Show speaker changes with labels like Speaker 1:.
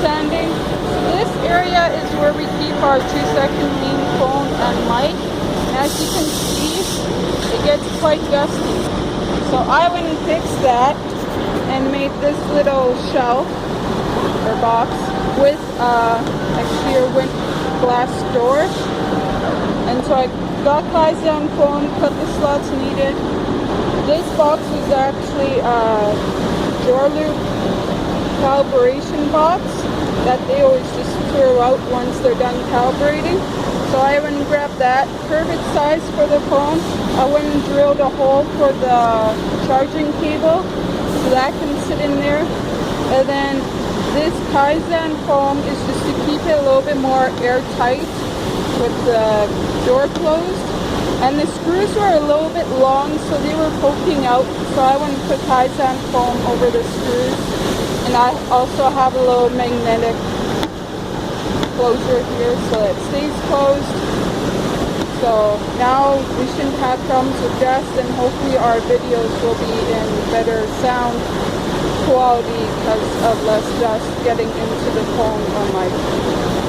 Speaker 1: sanding. This area is where we keep our 2-second main phone and mic. And as you can see, it gets quite dusty. So I went and fixed that and made this little shelf or box with a clear glass door. And so I got Kaizen foam, cut the slots needed. This box was actually a door loop calibration box that they always just throw out once they're done calibrating. So I went and grabbed that perfect size for the phone. I went and drilled a hole for the charging cable so that can sit in there. And then this Kaizen foam is just to keep it a little bit more airtight with the door closed. And the screws were a little bit long, so they were poking out. So I went and put Kaizen foam over the screws. And I also have a little magnetic closure here so that it stays closed. So now we shouldn't have problems with dust, and hopefully our videos will be in better sound quality because of less dust getting into the phone or mic.